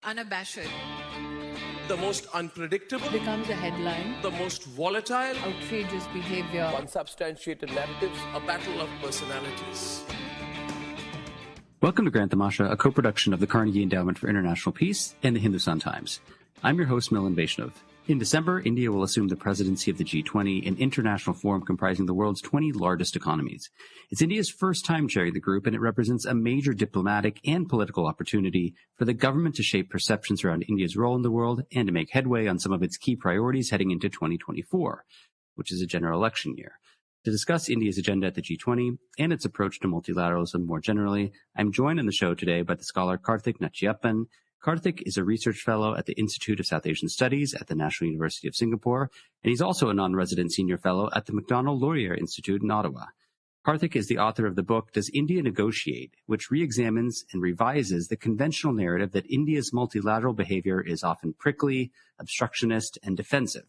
unabashed, the most unpredictable, becomes a headline, the most volatile, outrageous behavior, unsubstantiated narratives, a battle of personalities. Welcome to Grand Tamasha, a co-production of the Carnegie Endowment for International Peace and the Hindustan Times. I'm your host, Milan. In December, India will assume the presidency of the G20, an international forum comprising the world's 20 largest economies. It's India's first time chairing the group, and it represents a major diplomatic and political opportunity for the government to shape perceptions around India's role in the world and to make headway on some of its key priorities heading into 2024, which is a general election year. To discuss India's agenda at the G20 and its approach to multilateralism more generally, I'm joined on the show today by the scholar Karthik Nachiappan. Karthik is a research fellow at the Institute of South Asian Studies at the National University of Singapore, and he's also a non-resident senior fellow at the Macdonald-Laurier Institute in Ottawa. Karthik is the author of the book, Does India Negotiate?, which re-examines and revises the conventional narrative that India's multilateral behavior is often prickly, obstructionist, and defensive.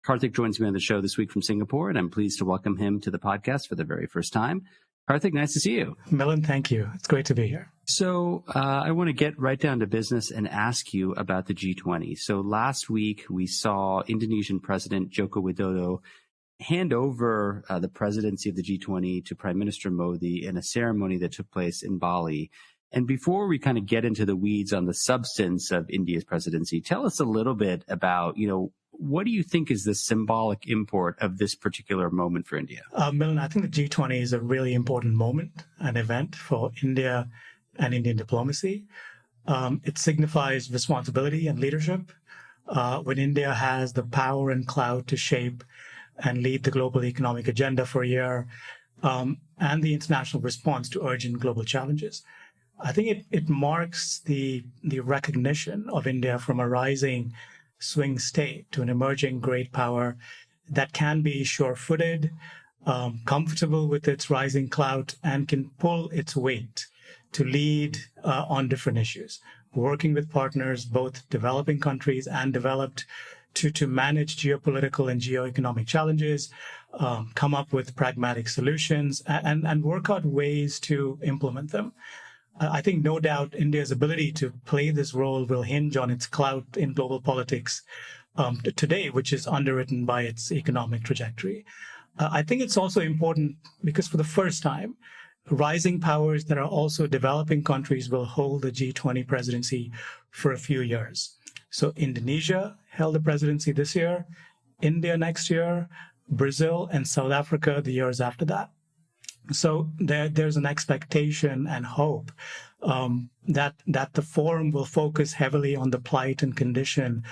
Karthik joins me on the show this week from Singapore, and I'm pleased to welcome him to the podcast for the very first time. Karthik, nice to see you. Milan, thank you. It's great to be here. So I want to get right down to business and ask you about the G20. So last week, we saw Indonesian President Joko Widodo hand over the presidency of the G20 to Prime Minister Modi in a ceremony that took place in Bali. And before we kind of get into the weeds on the substance of India's presidency, tell us a little bit about, what do you think is the symbolic import of this particular moment for India? Milan, I think the G20 is a really important moment, an event for India and Indian diplomacy. It signifies responsibility and leadership when India has the power and clout to shape and lead the global economic agenda for a year and the international response to urgent global challenges. I think it marks the recognition of India from a rising swing state to an emerging great power that can be sure-footed, comfortable with its rising clout, and can pull its weight to lead on different issues, working with partners, both developing countries and developed, to manage geopolitical and geoeconomic challenges, come up with pragmatic solutions, and work out ways to implement them. I think no doubt India's ability to play this role will hinge on its clout in global politics today, which is underwritten by its economic trajectory. I think it's also important because for the first time, rising powers that are also developing countries will hold the G20 presidency for a few years. So Indonesia held the presidency this year, India next year, Brazil and South Africa the years after that. So there's an expectation and hope that the forum will focus heavily on the plight and condition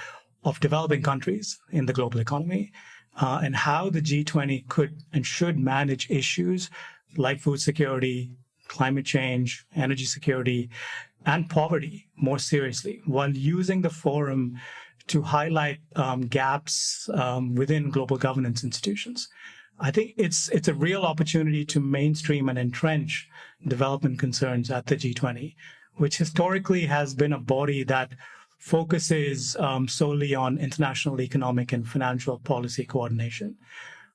of developing countries in the global economy and how the G20 could and should manage issues like food security, climate change, energy security, and poverty more seriously, while using the forum to highlight gaps within global governance institutions. I think it's a real opportunity to mainstream and entrench development concerns at the G20, which historically has been a body that focuses solely on international economic and financial policy coordination.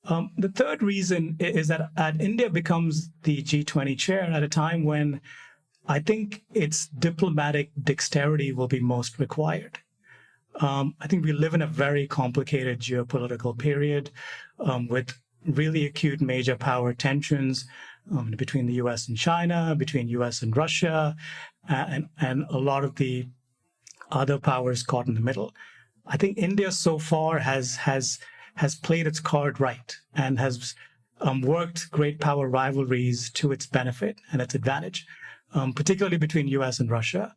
The third reason is that India becomes the G20 chair at a time when I think its diplomatic dexterity will be most required. I think we live in a very complicated geopolitical period with really acute major power tensions between the U.S. and China, between U.S. and Russia, and a lot of the other powers caught in the middle. I think India so far has played its card right and has worked great power rivalries to its benefit and its advantage, particularly between U.S. and Russia.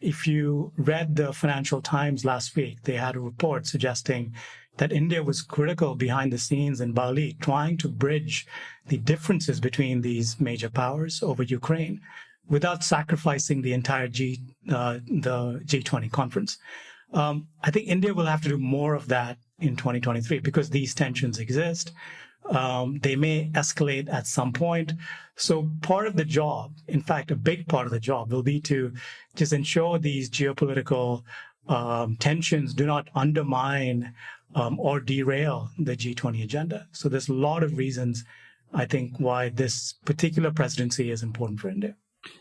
If you read the Financial Times last week, they had a report suggesting that India was critical behind the scenes in Bali, trying to bridge the differences between these major powers over Ukraine without sacrificing the entire the G20 conference. I think India will have to do more of that in 2023 because these tensions exist. They may escalate at some point. So part of the job, in fact, a big part of the job will be to just ensure these geopolitical tensions do not undermine or derail the G20 agenda. So there's a lot of reasons, I think, why this particular presidency is important for India.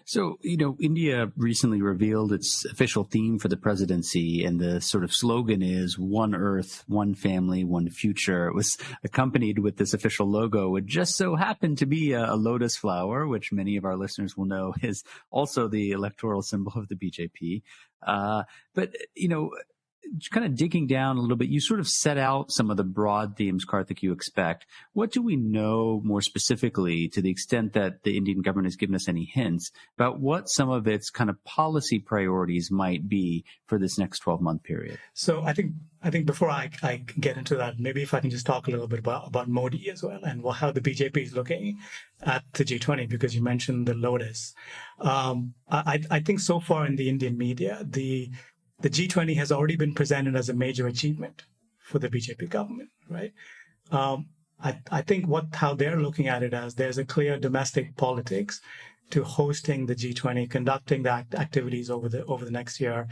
So, India recently revealed its official theme for the presidency, and the sort of slogan is One Earth, One Family, One Future. It was accompanied with this official logo, which just so happened to be a lotus flower, which many of our listeners will know is also the electoral symbol of the BJP. But, kind of digging down a little bit, you sort of set out some of the broad themes, Karthik, you expect. What do we know more specifically, to the extent that the Indian government has given us any hints, about what some of its kind of policy priorities might be for this next 12-month period? So I think before I get into that, maybe if I can just talk a little bit about Modi as well, and how the BJP is looking at the G20, because you mentioned the lotus. I think so far in the Indian media, the G20 has already been presented as a major achievement for the BJP government, right? I think how they're looking at it as there's a clear domestic politics to hosting the G20, conducting the activities over the next year,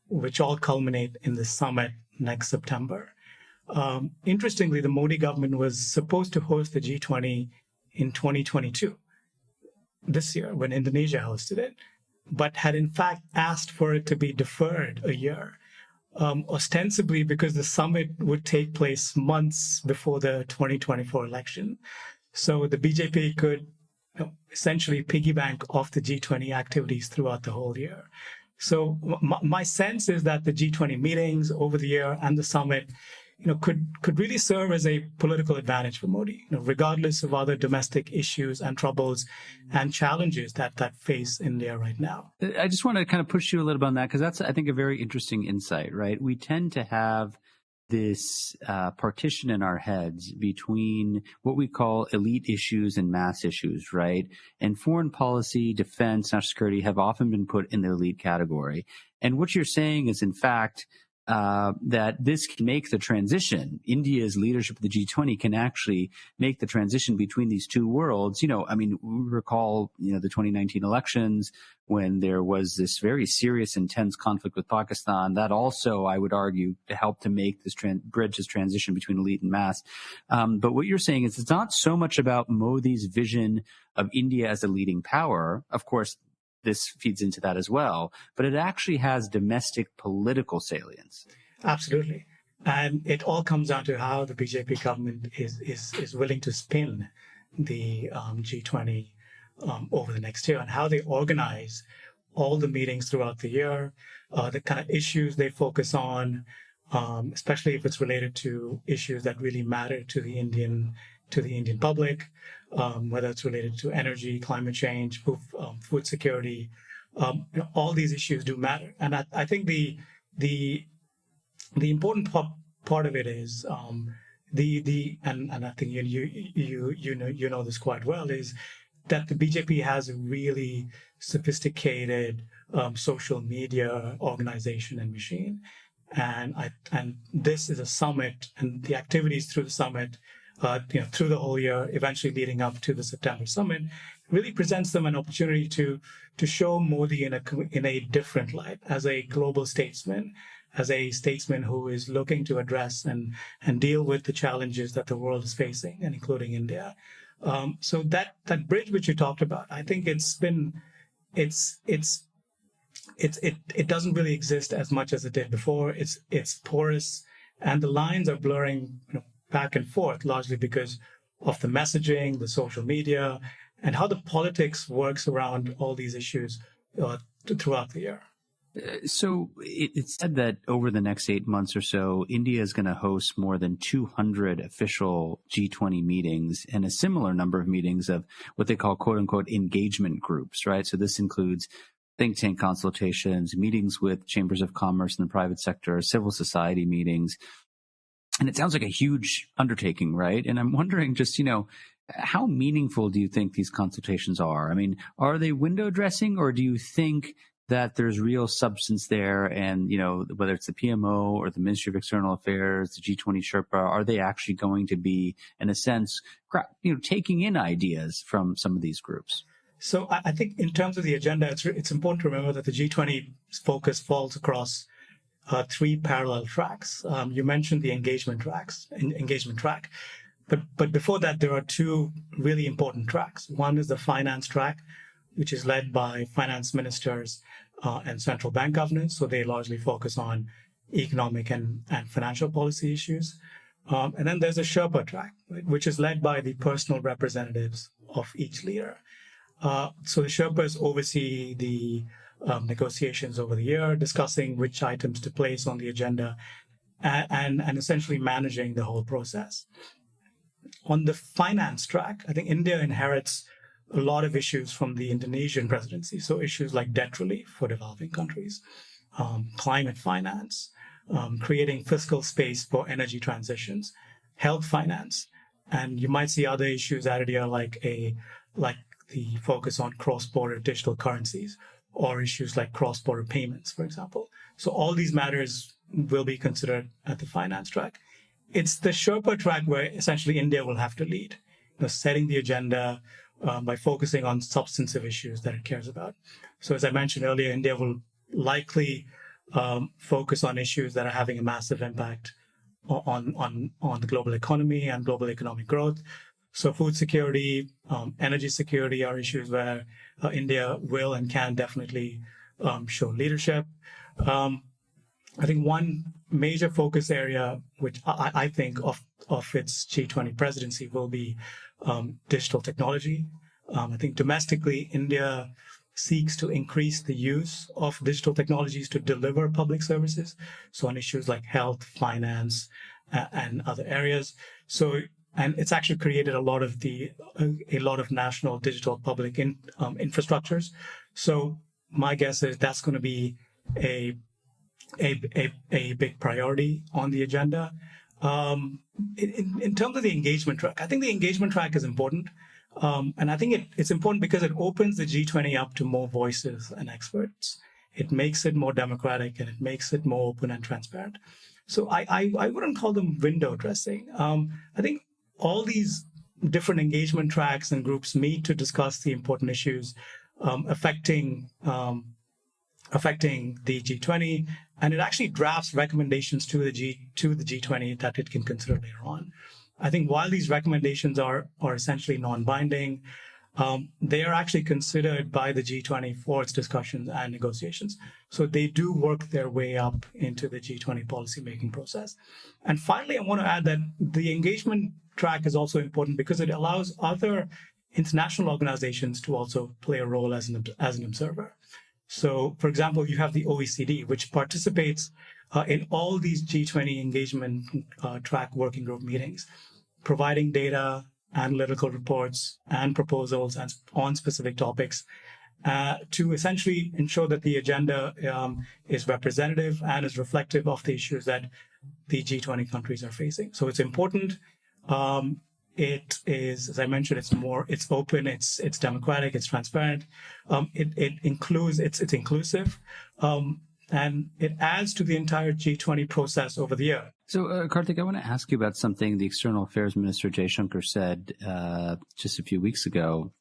which all culminate in the summit next September. Interestingly, the Modi government was supposed to host the G20 in 2022, this year, when Indonesia hosted it, but had in fact asked for it to be deferred a year, ostensibly because the summit would take place months before the 2024 election. So the BJP could essentially piggyback off the G20 activities throughout the whole year. So my sense is that the G20 meetings over the year and the summit could really serve as a political advantage for Modi, regardless of other domestic issues and troubles and challenges that face India right now. I just want to kind of push you a little bit on that, because that's, I think, a very interesting insight, right? We tend to have this partition in our heads between what we call elite issues and mass issues, right? And foreign policy, defense, national security have often been put in the elite category. And what you're saying is, in fact, that this can make the transition. India's leadership of the G20 can actually make the transition between these two worlds. We recall, the 2019 elections, when there was this very serious, intense conflict with Pakistan. That also, I would argue, helped to make this bridge this transition between elite and mass. But what you're saying is it's not so much about Modi's vision of India as a leading power. Of course, this feeds into that as well, but it actually has domestic political salience. Absolutely. And it all comes down to how the BJP government is willing to spin the G20 over the next year, and how they organize all the meetings throughout the year, the kind of issues they focus on, especially if it's related to issues that really matter to the Indian public, whether it's related to energy, climate change, food security. All these issues do matter, and I think the important part of it is and I think you know this quite well, is that the BJP has a really sophisticated social media organization and machine, and this is a summit, and the activities through the summit, through the whole year, eventually leading up to the September summit, really presents them an opportunity to show Modi in a different light, as a global statesman, as a statesman who is looking to address and deal with the challenges that the world is facing, and including India. So that bridge which you talked about, I think it doesn't really exist as much as it did before. It's porous, and the lines are blurring back and forth, largely because of the messaging, the social media, and how the politics works around all these issues throughout the year. So it's said that over the next 8 months or so, India is going to host more than 200 official G20 meetings, and a similar number of meetings of what they call, quote unquote, engagement groups, right? So this includes think tank consultations, meetings with chambers of commerce in the private sector, civil society meetings. And it sounds like a huge undertaking, right? And I'm wondering just, how meaningful do you think these consultations are? I mean, are they window dressing, or do you think that there's real substance there? And, whether it's the PMO or the Ministry of External Affairs, the G20 Sherpa, are they actually going to be, in a sense, taking in ideas from some of these groups? So I think in terms of the agenda, it's important to remember that the G20 focus falls across three parallel tracks. You mentioned the engagement track, but before that, there are two really important tracks. One is the finance track, which is led by finance ministers and central bank governors. So they largely focus on economic and financial policy issues. And then there's a Sherpa track, right, which is led by the personal representatives of each leader. So the Sherpas oversee the negotiations over the year, discussing which items to place on the agenda and essentially managing the whole process. On the finance track, I think India inherits a lot of issues from the Indonesian presidency. So issues like debt relief for developing countries, climate finance, creating fiscal space for energy transitions, health finance, and you might see other issues added here like the focus on cross-border digital currencies or issues like cross-border payments, for example. So all these matters will be considered at the finance track. It's the Sherpa track where essentially India will have to lead, setting the agenda by focusing on substantive issues that it cares about. So as I mentioned earlier, India will likely focus on issues that are having a massive impact on the global economy and global economic growth. So food security, energy security are issues where India will and can definitely show leadership. I think one major focus area, which I think of its G20 presidency, will be digital technology. I think domestically, India seeks to increase the use of digital technologies to deliver public services. So on issues like health, finance, and other areas. And it's actually created a lot of national digital public infrastructures. So my guess is that's going to be a big priority on the agenda. In terms of the engagement track, I think the engagement track is important. And I think it's important because it opens the G20 up to more voices and experts. It makes it more democratic and it makes it more open and transparent. So I wouldn't call them window dressing. I think all these different engagement tracks and groups meet to discuss the important issues affecting the G20, and it actually drafts recommendations to the G20 that it can consider later on. I think while these recommendations are essentially non-binding, they are actually considered by the G20 for its discussions and negotiations. So they do work their way up into the G20 policymaking process. And finally, I want to add that the engagement track is also important because it allows other international organizations to also play a role as an observer. So, for example, you have the OECD, which participates in all these G20 engagement track working group meetings, providing data, analytical reports, and proposals on specific topics to essentially ensure that the agenda is representative and is reflective of the issues that the G20 countries are facing. So it's important. It is, as I mentioned, it's open, it's democratic, it's transparent. It's inclusive, and it adds to the entire G20 process over the year. So, Karthik, I want to ask you about something the External Affairs Minister Jaishankar said just a few weeks ago.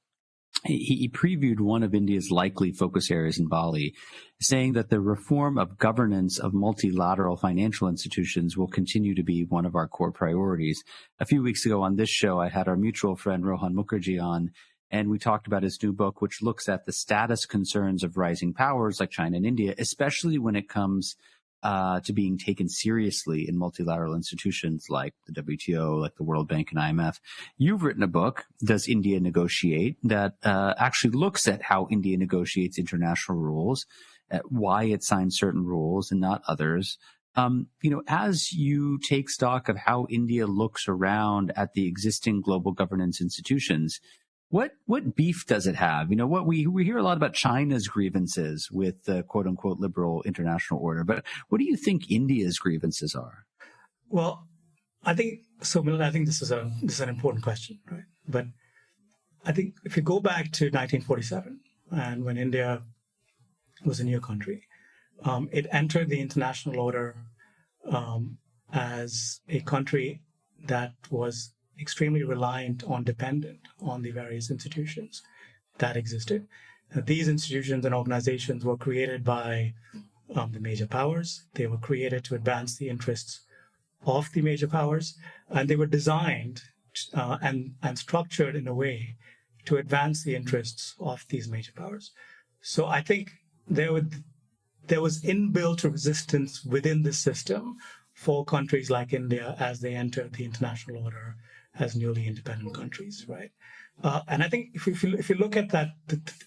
He previewed one of India's likely focus areas in Bali, saying that the reform of governance of multilateral financial institutions will continue to be one of our core priorities. A few weeks ago on this show, I had our mutual friend Rohan Mukherjee on, and we talked about his new book, which looks at the status concerns of rising powers like China and India, especially when it comes to being taken seriously in multilateral institutions like the WTO, like the World Bank and IMF. You've written a book, Does India Negotiate?, that actually looks at how India negotiates international rules, at why it signs certain rules and not others. As you take stock of how India looks around at the existing global governance institutions, what beef does it have? What we hear a lot about China's grievances with the quote unquote liberal international order, but what do you think India's grievances are? Well, I think so, Milan. I think this is an important question, right? But I think if you go back to 1947 and when India was a new country, it entered the international order as a country that was extremely reliant on, dependent on the various institutions that existed. These institutions and organizations were created by the major powers. They were created to advance the interests of the major powers, and they were designed and structured in a way to advance the interests of these major powers. So I think there was inbuilt resistance within the system for countries like India as they entered the international order as newly independent countries, right? And I think if you look at that,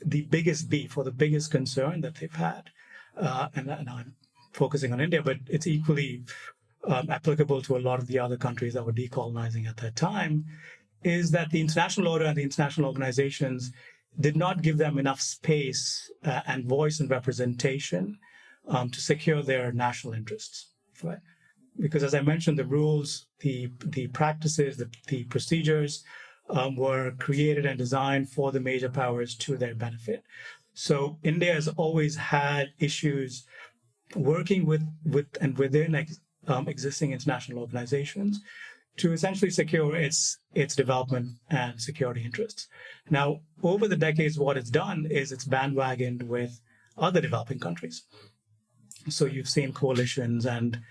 the biggest beef or the biggest concern that they've had, and I'm focusing on India, but it's equally applicable to a lot of the other countries that were decolonizing at that time, is that the international order and the international organizations did not give them enough space and voice and representation to secure their national interests, right? Because as I mentioned, the rules, the practices, the procedures were created and designed for the major powers to their benefit. So India has always had issues working with and within existing international organizations to essentially secure its development and security interests. Now, over the decades, what it's done is it's bandwagoned with other developing countries. So you've seen coalitions and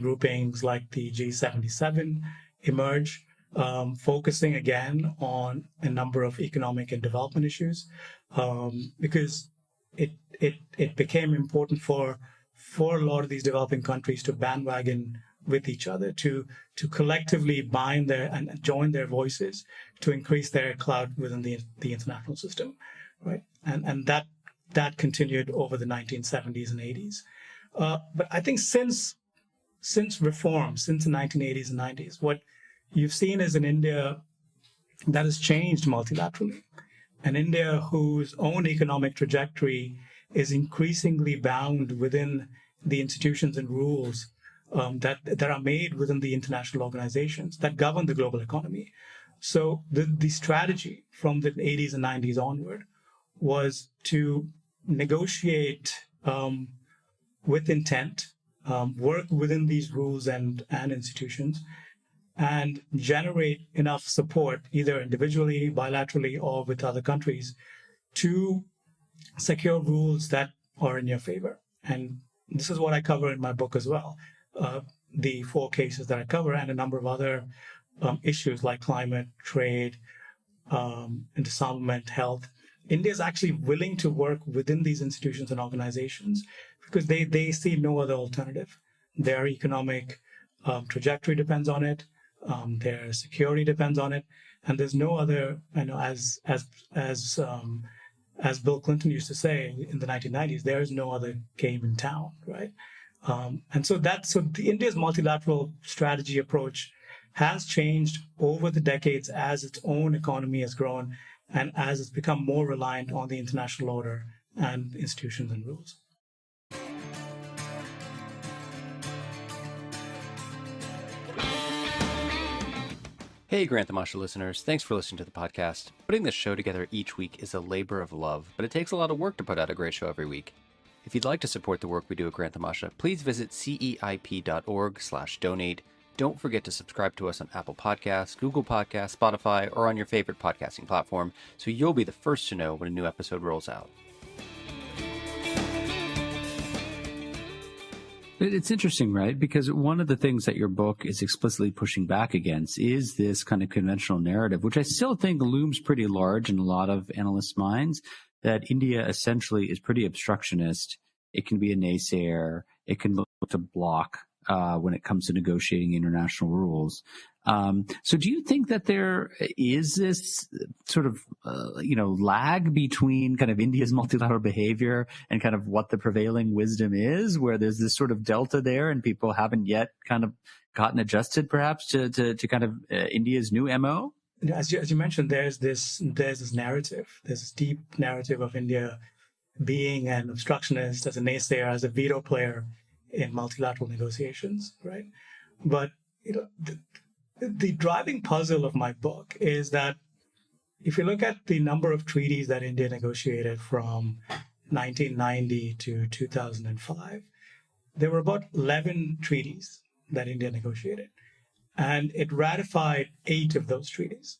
groupings like the G77 emerge, focusing again on a number of economic and development issues, because it became important for a lot of these developing countries to bandwagon with each other, to collectively bind and join their voices to increase their clout within the international system, right? And that continued over the 1970s and 80s. But I think since reform, since the 1980s and 90s, what you've seen is an India that has changed multilaterally, an India whose own economic trajectory is increasingly bound within the institutions and rules that are made within the international organizations that govern the global economy. So the strategy from the 80s and 90s onward was to negotiate with intent, work within these rules and institutions, and generate enough support, either individually, bilaterally, or with other countries, to secure rules that are in your favor. And this is what I cover in my book as well. The 4 cases that I cover, and a number of other issues like climate, trade, disarmament, health. India is actually willing to work within these institutions and organizations because they see no other alternative. Their economic trajectory depends on it. Their security depends on it, and there's no other. As Bill Clinton used to say in the 1990s, there is no other game in town, right? And so India's multilateral strategy approach has changed over the decades as its own economy has grown and as it's become more reliant on the international order and institutions and rules. Hey, Grant Tamasha listeners, thanks for listening to the podcast. Putting this show together each week is a labor of love, but it takes a lot of work to put out a great show every week. If you'd like to support the work we do at Grant Tamasha, please visit ceip.org/donate. Don't forget to subscribe to us on Apple Podcasts, Google Podcasts, Spotify, or on your favorite podcasting platform, so you'll be the first to know when a new episode rolls out. It's interesting, right? Because one of the things that your book is explicitly pushing back against is this kind of conventional narrative, which I still think looms pretty large in a lot of analysts' minds, that India essentially is pretty obstructionist. It can be a naysayer. It can look to block when it comes to negotiating international rules. So do you think that there is this sort of, lag between kind of India's multilateral behavior and kind of what the prevailing wisdom is, where there's this sort of delta there and people haven't yet kind of gotten adjusted perhaps to kind of India's new MO? As you mentioned, there's this narrative, there's this deep narrative of India being an obstructionist, as a naysayer, as a veto player in multilateral negotiations, right? But the driving puzzle of my book is that if you look at the number of treaties that India negotiated from 1990 to 2005, there were about 11 treaties that India negotiated, and it ratified 8 of those treaties.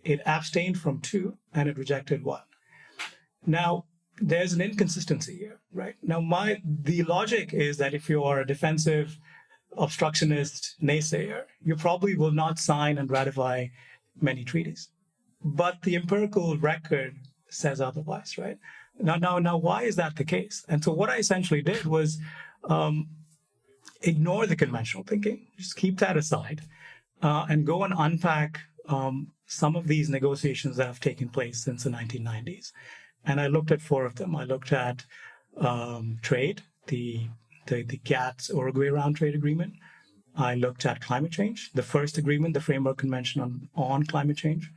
It abstained from 2, and it rejected 1. Now, there's an inconsistency here, right? Now, the logic is that if you are a defensive obstructionist naysayer, you probably will not sign and ratify many treaties. but the empirical record says otherwise, right? Now, why is that the case? And so what I essentially did was ignore the conventional thinking, just keep that aside, and go and unpack some of these negotiations that have taken place since the 1990s. And I looked at four of them. I looked at trade, the GATT's Uruguay Round Trade Agreement. I looked at climate change, the first agreement, the Framework Convention on Climate Change.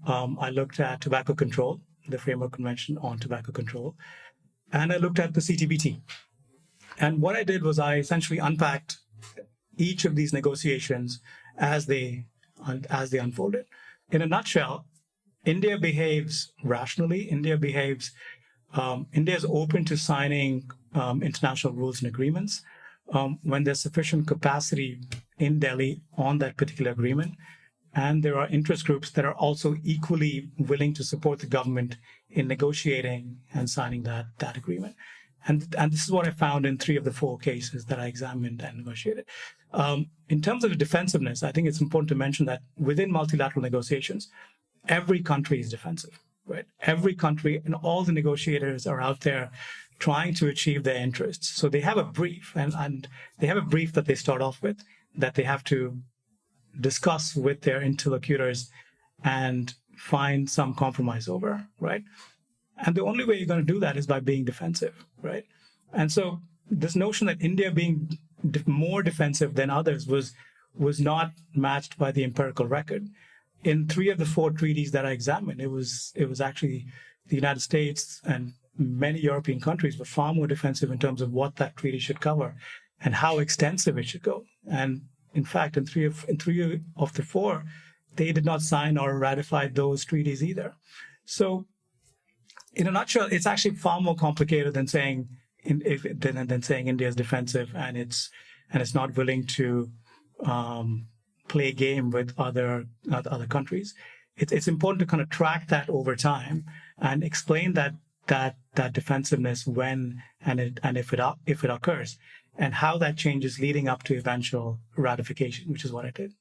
I looked at tobacco control, the Framework Convention on Tobacco Control. And I looked at the CTBT. And what I did was I essentially unpacked each of these negotiations as they unfolded. In a nutshell, India behaves rationally. India is open to signing international rules and agreements when there's sufficient capacity in Delhi on that particular agreement. And there are interest groups that are also equally willing to support the government in negotiating and signing that agreement. And this is what I found in 3 of the 4 cases that I examined and negotiated. In terms of the defensiveness, I think it's important to mention that within multilateral negotiations, every country is defensive, right? Every country and all the negotiators are out there trying to achieve their interests. So they have a brief, and they have a brief that they start off with that they have to discuss with their interlocutors and find some compromise over, right? And the only way you're going to do that is by being defensive, right? And so this notion that India being more defensive than others was not matched by the empirical record. In 3 of the 4 treaties that I examined, it was actually the United States and many European countries were far more defensive in terms of what that treaty should cover and how extensive it should go. And in fact, in three of the 4, they did not sign or ratify those treaties either. So in a nutshell, it's actually far more complicated than saying India is defensive and it's not willing to play a game with other countries. It's important to kind of track that over time and explain that defensiveness when and if it occurs, and how that changes leading up to eventual ratification, which is what I did.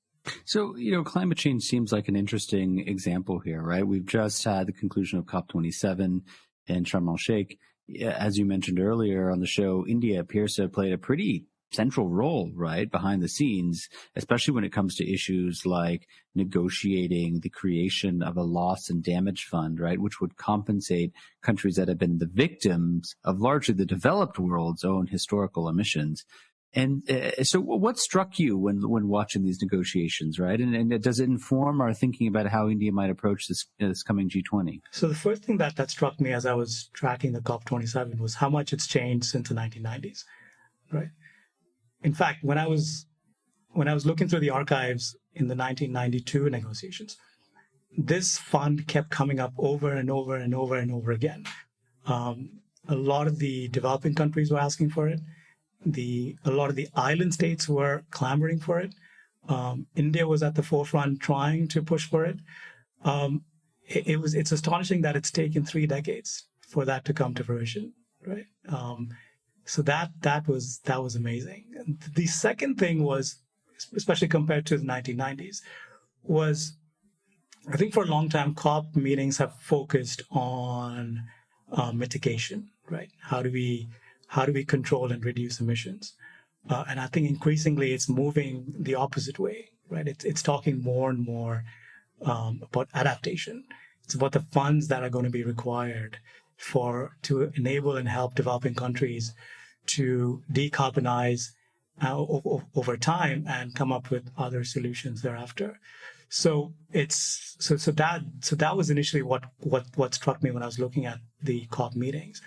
So, climate change seems like an interesting example here, right? We've just had the conclusion of COP27 in Sharm el-Sheikh. As you mentioned earlier on the show, India appears to have played a pretty central role, right, behind the scenes, especially when it comes to issues like negotiating the creation of a loss and damage fund, right, which would compensate countries that have been the victims of largely the developed world's own historical emissions. And so what struck you when watching these negotiations, right? And does it inform our thinking about how India might approach this coming G20? So the first thing that struck me as I was tracking the COP27 was how much it's changed since the 1990s, right? In fact, when I was looking through the archives in the 1992 negotiations, this fund kept coming up over and over and over and over again. A lot of the developing countries were asking for it. A lot of the island states were clamoring for it. India was at the forefront trying to push for it. It's astonishing that it's taken 3 decades for that to come to fruition, right? So that was amazing. And the second thing was, especially compared to the 1990s, was I think for a long time COP meetings have focused on mitigation, right? How do we control and reduce emissions? And I think increasingly it's moving the opposite way, right? It's talking more and more about adaptation. It's about the funds that are going to be required to enable and help developing countries to decarbonize over time and come up with other solutions thereafter. So that was initially what struck me when I was looking at the COP meetings.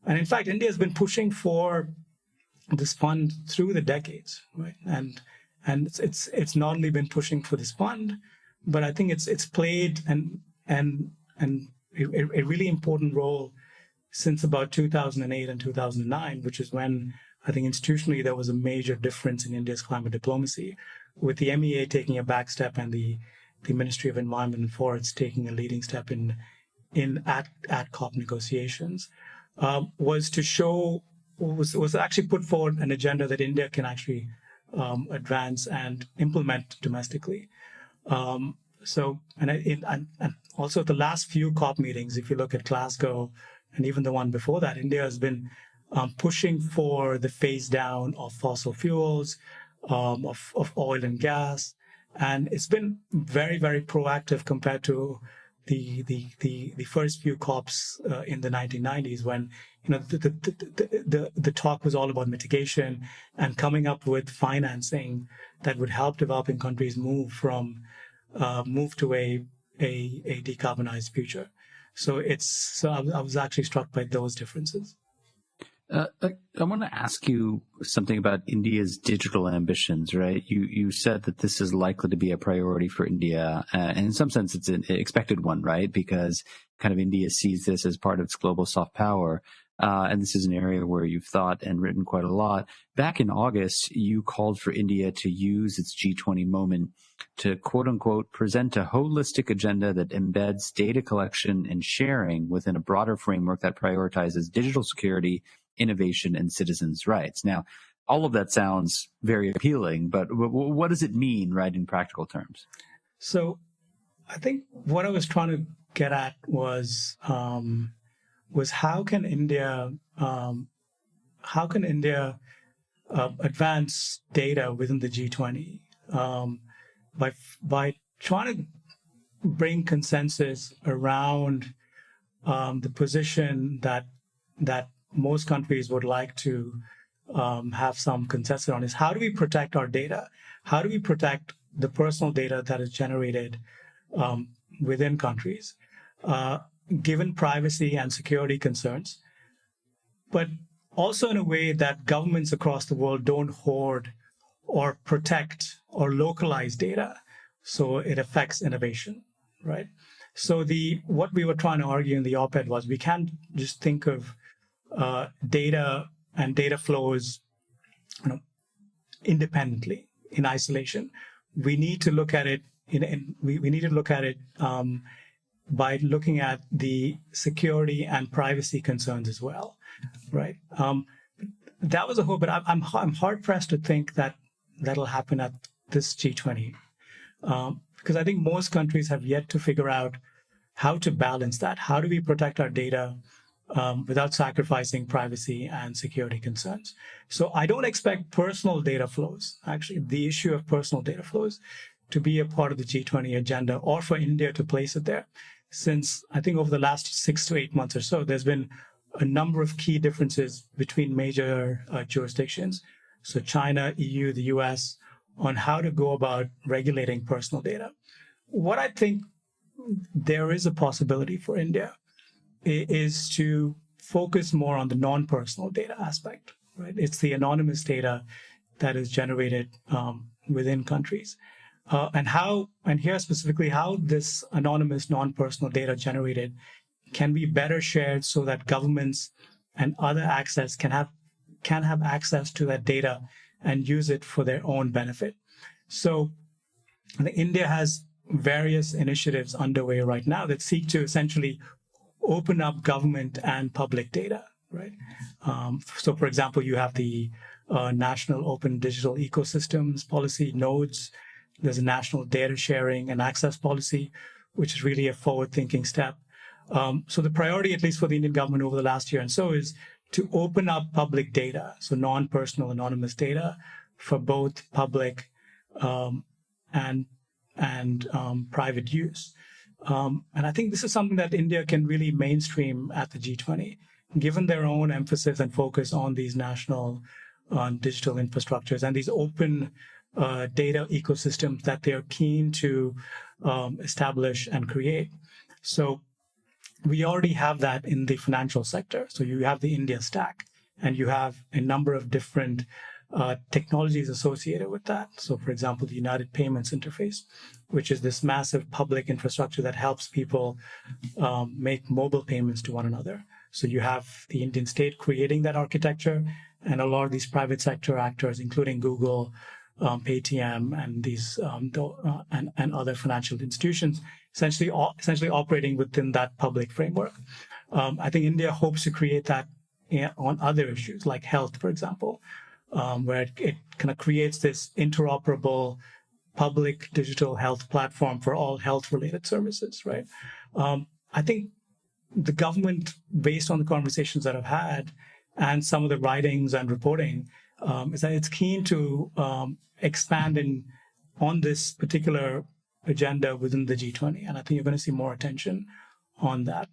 And in fact, India has been pushing for this fund through the decades, right? And it's not only been pushing for this fund, but I think it's played a really important role since about 2008 and 2009, which is when I think institutionally there was a major difference in India's climate diplomacy, with the MEA taking a back step and the Ministry of Environment and Forests taking a leading step at COP negotiations. Was actually put forward an agenda that India can actually advance and implement domestically. So, and also the last few COP meetings, if you look at Glasgow and even the one before that, India has been pushing for the phase down of fossil fuels, of oil and gas, and it's been very, very proactive compared to the first few COPs in the 1990s, when the talk was all about mitigation and coming up with financing that would help developing countries move to a decarbonized future. So I was actually struck by those differences. I want to ask you something about India's digital ambitions, right? You said that this is likely to be a priority for India, and in some sense it's an expected one, right? Because kind of India sees this as part of its global soft power, and this is an area where you've thought and written quite a lot. Back in August, you called for India to use its G20 moment to, quote unquote, present a holistic agenda that embeds data collection and sharing within a broader framework that prioritizes digital security, innovation, and citizens' rights. Now, all of that sounds very appealing, but what does it mean, right, in practical terms? So I think what I was trying to get at was how can India advance data within the G20 by trying to bring consensus around the position that most countries would like to have some consensus on, is how do we protect our data? How do we protect the personal data that is generated within countries, given privacy and security concerns, but also in a way that governments across the world don't hoard or protect or localize data so it affects innovation, right? So what we were trying to argue in the op-ed was we can't just think of data and data flows independently, in isolation. We need to look at it by looking at the security and privacy concerns as well, right? That was a whole, but I'm hard pressed to think that that'll happen at this G20, because I think most countries have yet to figure out how to balance that. How do we protect our data without sacrificing privacy and security concerns? So I don't expect personal data flows, actually, the issue of personal data flows, to be a part of the G20 agenda, or for India to place it there. Since I think over the last 6 to 8 months or so, there's been a number of key differences between major jurisdictions, so China, EU, the US, on how to go about regulating personal data. What I think there is a possibility for India is to focus more on the non-personal data aspect, right? It's the anonymous data that is generated within countries. And here specifically, how this anonymous non-personal data generated can be better shared so that governments and other access can have access to that data and use it for their own benefit. So India has various initiatives underway right now that seek to essentially open up government and public data, right? So for example, you have the National Open Digital Ecosystems Policy, NODES. There's a national data sharing and access policy, which is really a forward-thinking step. So the priority, at least for the Indian government over the last year and so, is to open up public data, so non-personal anonymous data, for both public and private use. And I think this is something that India can really mainstream at the G20, given their own emphasis and focus on these national digital infrastructures and these open data ecosystems that they're keen to establish and create. So we already have that in the financial sector. So you have the India stack, and you have a number of different technologies associated with that. So for example, the United Payments Interface, which is this massive public infrastructure that helps people make mobile payments to one another. So you have the Indian state creating that architecture, and a lot of these private sector actors, including Google, Paytm, and these and other financial institutions, essentially operating within that public framework. I think India hopes to create that on other issues like health, for example, where it kind of creates this interoperable public digital health platform for all health-related services, right? I think the government, based on the conversations that I've had and some of the writings and reporting, is that it's keen to expand on this particular agenda within the G20. And I think you're going to see more attention on that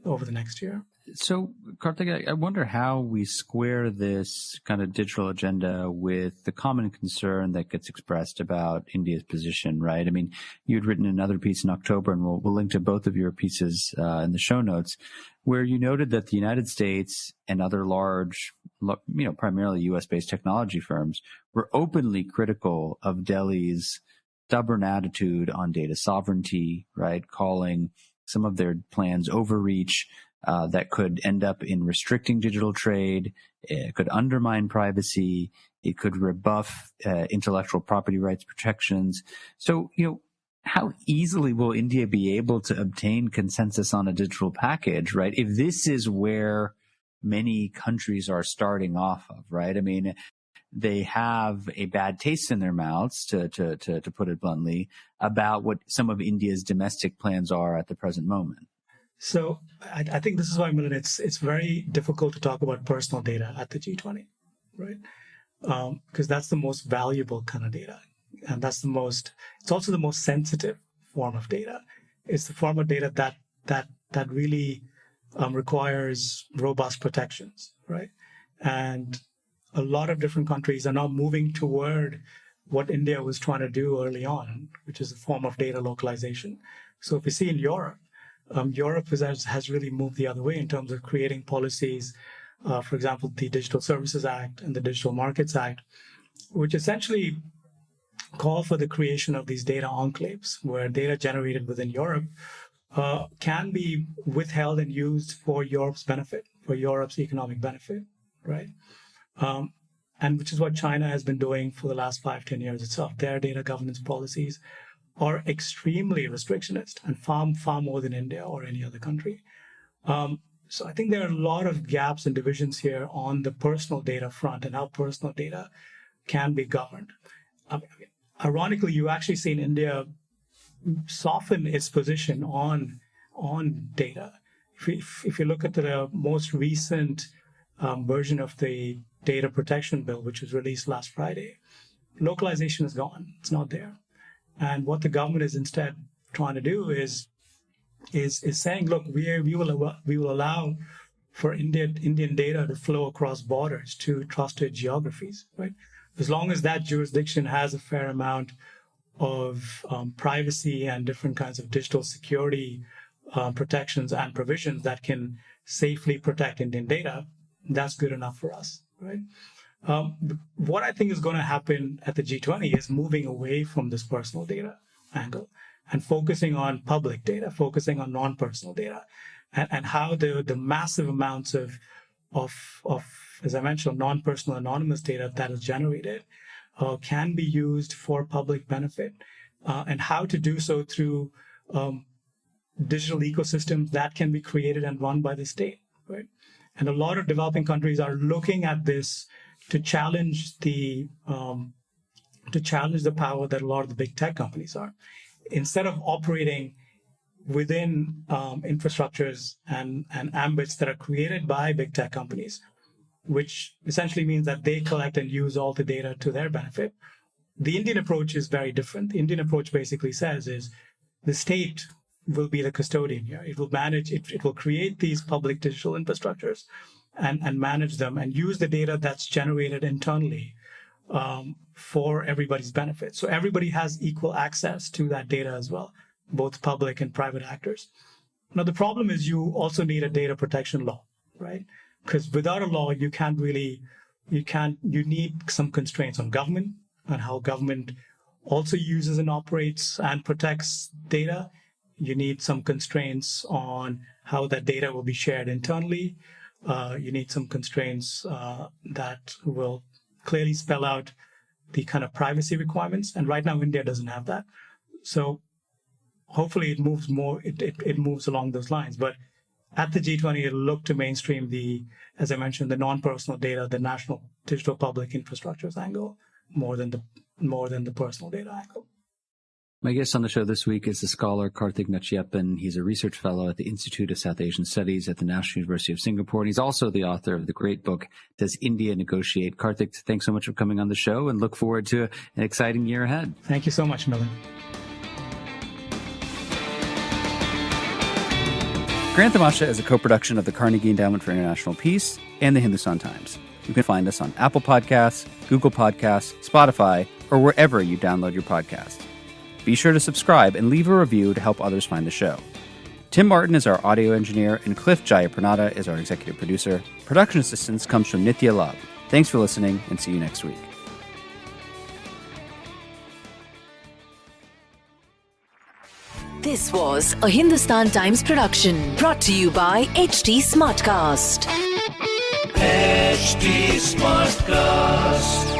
over the next year. So, Karthik, I wonder how we square this kind of digital agenda with the common concern that gets expressed about India's position, right? I mean, you had written another piece in October, and we'll link to both of your pieces in the show notes, where you noted that the United States and other large, primarily U.S.-based technology firms were openly critical of Delhi's stubborn attitude on data sovereignty, right? Calling some of their plans overreach, that could end up in restricting digital trade. It could undermine privacy. It could rebuff intellectual property rights protections. So, how easily will India be able to obtain consensus on a digital package, right? If this is where many countries are starting off of, right? I mean, they have a bad taste in their mouths, to put it bluntly, about what some of India's domestic plans are at the present moment. So I think this is why, Milan, it's very difficult to talk about personal data at the G20, right? Because that's the most valuable kind of data. And it's also the most sensitive form of data. It's the form of data that really requires robust protections, right? And a lot of different countries are now moving toward what India was trying to do early on, which is a form of data localization. So if you see in Europe, Europe has really moved the other way in terms of creating policies, for example, the Digital Services Act and the Digital Markets Act, which essentially call for the creation of these data enclaves where data generated within Europe can be withheld and used for Europe's benefit, for Europe's economic benefit, right? And which is what China has been doing for the last 5-10 years itself. Their data governance policies are extremely restrictionist and far more than India or any other country. So I think there are a lot of gaps and divisions here on the personal data front and how personal data can be governed. Ironically, you actually seen India soften its position on data. If you look at the most recent version of the data protection bill, which was released last Friday, localization is gone. It's not there. And what the government is instead trying to do is saying, look, we will allow for Indian data to flow across borders to trusted geographies, right? As long as that jurisdiction has a fair amount of privacy and different kinds of digital security protections and provisions that can safely protect Indian data, that's good enough for us, right? What I think is going to happen at the G20 is moving away from this personal data angle and focusing on public data, focusing on non-personal data, and how the massive amounts of, as I mentioned, non-personal anonymous data that is generated can be used for public benefit, and how to do so through digital ecosystems that can be created and run by the state, right? And a lot of developing countries are looking at this to challenge the power that a lot of the big tech companies are. Instead of operating within infrastructures and ambits that are created by big tech companies, which essentially means that they collect and use all the data to their benefit, the Indian approach is very different. The Indian approach basically says is the state will be the custodian here. It will manage, it will create these public digital infrastructures and manage them and use the data that's generated internally for everybody's benefit. So everybody has equal access to that data as well, both public and private actors. Now, the problem is you also need a data protection law, right? Because without a law, you need some constraints on government and how government also uses and operates and protects data. You need some constraints on how that data will be shared internally. You need some constraints that will clearly spell out the kind of privacy requirements. And right now, India doesn't have that. So hopefully it moves more, it moves along those lines. But at the G20, it'll look to mainstream as I mentioned, the non-personal data, the national digital public infrastructures angle more than the personal data angle. My guest on the show this week is the scholar Karthik Nachiappan. He's a research fellow at the Institute of South Asian Studies at the National University of Singapore, and he's also the author of the great book, Does India Negotiate? Karthik, thanks so much for coming on the show, and look forward to an exciting year ahead. Thank you so much, Milan. Grant Tamasha is a co-production of the Carnegie Endowment for International Peace and the Hindustan Times. You can find us on Apple Podcasts, Google Podcasts, Spotify, or wherever you download your podcasts. Be sure to subscribe and leave a review to help others find the show. Tim Martin is our audio engineer, and Cliff Jayapranada is our executive producer. Production assistance comes from Nitya Love. Thanks for listening, and see you next week. This was a Hindustan Times production brought to you by HT Smartcast. HT Smartcast.